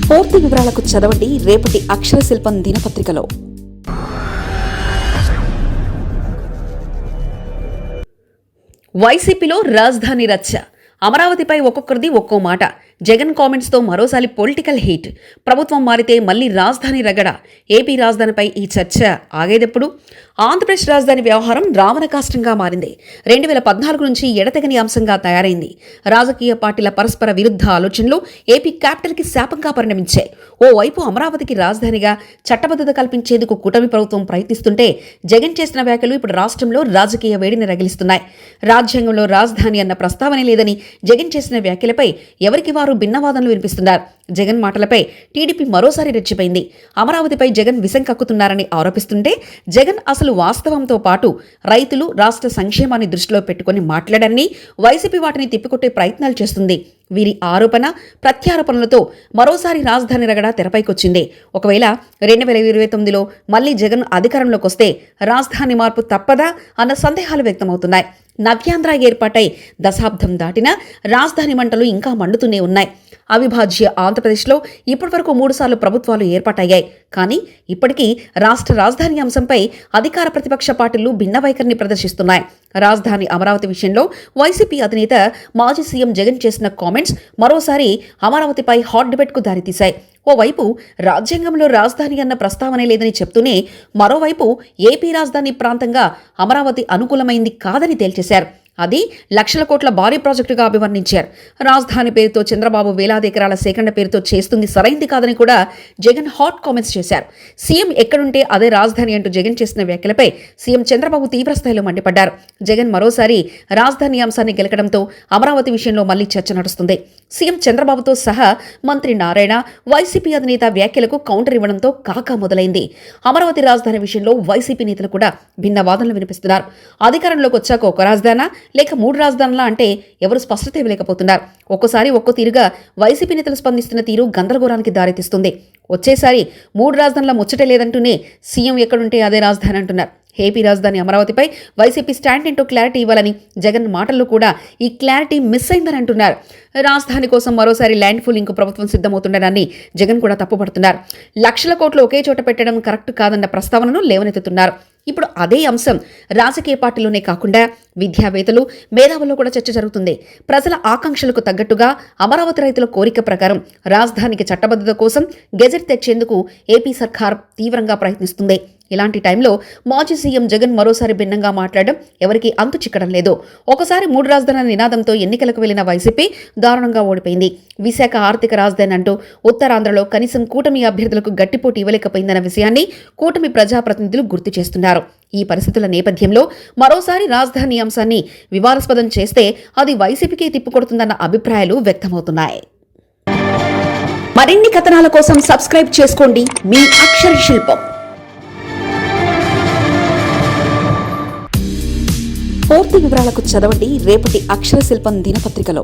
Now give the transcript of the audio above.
పూర్తి వివరాలకు చదవండి రేపటి అక్షర శిల్పం దినపత్రికలో. వైసీపీలో రాజధాని రచ్చ. అమరావతిపై ఒక్కొక్కరిది ఒక్కో మాట. జగన్ కామెంట్స్తో మరోసారి పొలిటికల్ హీట్. ప్రభుత్వం మారితే మళ్లీ రాజధాని రగడ. ఏపీ రాజధానిపై ఈ చర్చ ఆగేదెప్పుడు? ఆంధ్రప్రదేశ్ రాజధాని వ్యవహారం రావణ కాష్టంగా మారింది. 2014 నుంచి ఎడతెగని అంశంగా తయారైంది. రాజకీయ పార్టీల పరస్పర విరుద్ధ ఆలోచనలు ఏపీ క్యాపిటల్కి శాపంగా పరిణమించాయి. ఓవైపు అమరావతికి రాజధానిగా చట్టబద్ధత కల్పించేందుకు కూటమి ప్రభుత్వం ప్రయత్నిస్తుంటే, జగన్ చేసిన వ్యాఖ్యలు ఇప్పుడు రాష్ట్రంలో రాజకీయ వేడిని రగిలిస్తున్నాయి. రాజ్యాంగంలో రాజధాని అన్న ప్రస్తావనే లేదని జగన్ చేసిన వ్యాఖ్యలపై ఎవరికి వారు భిన్నవాదనలు వినిపిస్తున్నారు. జగన్ మాటలపై టీడీపీ మరోసారి రెచ్చిపోయింది. అమరావతిపై జగన్ విషం కక్కుతున్నారని ఆరోపిస్తుంటే, జగన్ అసలు వాస్తవంతో పాటు రైతులు, రాష్ట్ర సంక్షేమాన్ని దృష్టిలో పెట్టుకుని మాట్లాడారని వైసీపీ వాటిని తిప్పికొట్టే ప్రయత్నాలు చేస్తుంది. వీరి ఆరోపణ ప్రత్యారోపణలతో మరోసారి రాజధాని రగడ తెరపైకొచ్చింది. ఒకవేళ 2029లో మళ్లీ జగన్ అధికారంలోకి వస్తే రాజధాని మార్పు తప్పదా అన్న సందేహాలు వ్యక్తమవుతున్నాయి. నవ్యాంధ్ర ఏర్పాటై దశాబ్దం దాటినా రాజధాని మంటలు ఇంకా మండుతూనే ఉన్నాయి. అవిభాజ్య ఆంధ్రప్రదేశ్లో ఇప్పటివరకు 3 సార్లు ప్రభుత్వాలు ఏర్పాటయ్యాయి. కానీ ఇప్పటికీ రాష్ట్ర రాజధాని అంశంపై అధికార ప్రతిపక్ష పార్టీలు భిన్న వైఖరిని ప్రదర్శిస్తున్నాయి. రాజధాని అమరావతి విషయంలో వైసీపీ అధినేత మాజీ సీఎం జగన్ చేసిన కామెంట్స్ మరోసారి అమరావతిపై హాట్ డిబేట్కు దారితీశాయి. ఓవైపు రాజ్యాంగంలో రాజధాని అన్న ప్రస్తావనే లేదని చెప్తూనే, మరోవైపు ఏపీ రాజధాని ప్రాంతంగా అమరావతి అనుకూలమైంది కాదని తేల్చేశారు. అది లక్షల కోట్ల భారీ ప్రాజెక్టుగా అభివర్ణించారు. రాజధాని పేరుతో చంద్రబాబు వేలాది ఎకరాల సేకరణ పేరుతో చేస్తుంది సరైంది కాదని కూడా జగన్ హాట్ కామెంట్స్ చేశారు. సీఎం ఎక్కడుంటే అదే రాజధాని అంటూ జగన్ చేసిన వ్యాఖ్యలపై సీఎం చంద్రబాబు తీవ్రస్థాయిలో మండిపడ్డారు. జగన్ మరోసారి రాజధాని అంశాన్ని గెలకడంతో అమరావతి విషయంలో మళ్లీ చర్చ నడుస్తుంది. సీఎం చంద్రబాబుతో సహా మంత్రి నారాయణ, వైసీపీ అధినేత వ్యాఖ్యలకు కౌంటర్ ఇవ్వడంతో కాకా మొదలైంది. అమరావతి రాజధాని విషయంలో వైసీపీ నేతలు కూడా భిన్న వాదనలు వినిపిస్తున్నారు. అధికారంలోకి వచ్చాక ఒక రాజధాని లేక 3 రాజధానులా అంటే ఎవరు స్పష్టత ఇవ్వలేకపోతున్నారు. ఒక్కోసారి ఒక్కో తీరుగా వైసీపీ నేతలు స్పందిస్తున్న తీరు గందరగోళానికి దారితీస్తుంది. వచ్చేసారి 3 రాజధానుల ముచ్చటే లేదంటూనే సీఎం ఎక్కడుంటే అదే రాజధాని అంటున్నారు. ఏపీ రాజధాని అమరావతిపై వైసీపీ స్టాండ్ ఏంటో క్లారిటీ ఇవ్వాలని జగన్ మాటల్లో కూడా ఈ క్లారిటీ మిస్ అయిందని అంటున్నారు. రాజధాని కోసం మరోసారి ల్యాండ్ పూలింగ్ ప్రభుత్వం సిద్ధమవుతుండడాన్ని జగన్ కూడా తప్పుపడుతున్నారు. లక్షల కోట్లు ఒకే చోట పెట్టడం కరెక్ట్ కాదన్న ప్రస్తావనను లేవనెత్తుతున్నారు. ఇప్పుడు అదే అంశం రాజకీయ పార్టీలోనే కాకుండా విద్యావేత్తలు, మేధావుల్లో కూడా చర్చ జరుగుతుంది. ప్రజల ఆకాంక్షలకు తగ్గట్టుగా అమరావతి రైతుల కోరిక ప్రకారం రాజధానికి చట్టబద్ధత కోసం గెజెట్ తెచ్చేందుకు ఏపీ సర్కార్ తీవ్రంగా ప్రయత్నిస్తుంది. ఇలాంటి టైంలో మాజీ సీఎం జగన్ మరోసారి భిన్నంగా మాట్లాడడం ఎవరికీ అంతు చిక్కడం లేదు. ఒకసారి 3 రాజధానుల నినాదంతో ఎన్నికలకు వెళ్లిన వైసీపీ దారుణంగా ఓడిపోయింది. విశాఖ ఆర్థిక రాజధాని అంటూ ఉత్తరాంధ్రలో కనీసం కూటమి అభ్యర్థులకు గట్టిపోటీ ఇవ్వలేకపోయిందన్న విషయాన్ని కూటమి ప్రజాప్రతినిధులు గుర్తు చేస్తున్నారు. ఈ పరిస్థితుల నేపథ్యంలో మరోసారి రాజధాని అంశాన్ని వివాదాస్పదం చేస్తే అది వైసీపీకి తిప్పుకొడుతుందన్న అభిప్రాయాలు వ్యక్తమవుతున్నాయి. మరిన్ని కథనాల కోసం సబ్స్క్రైబ్ చేసుకోండి మీ అక్షర శిల్పం. పూర్తి వివరాలకు చదవండి రేపటి అక్షర శిల్పం దినపత్రికలో.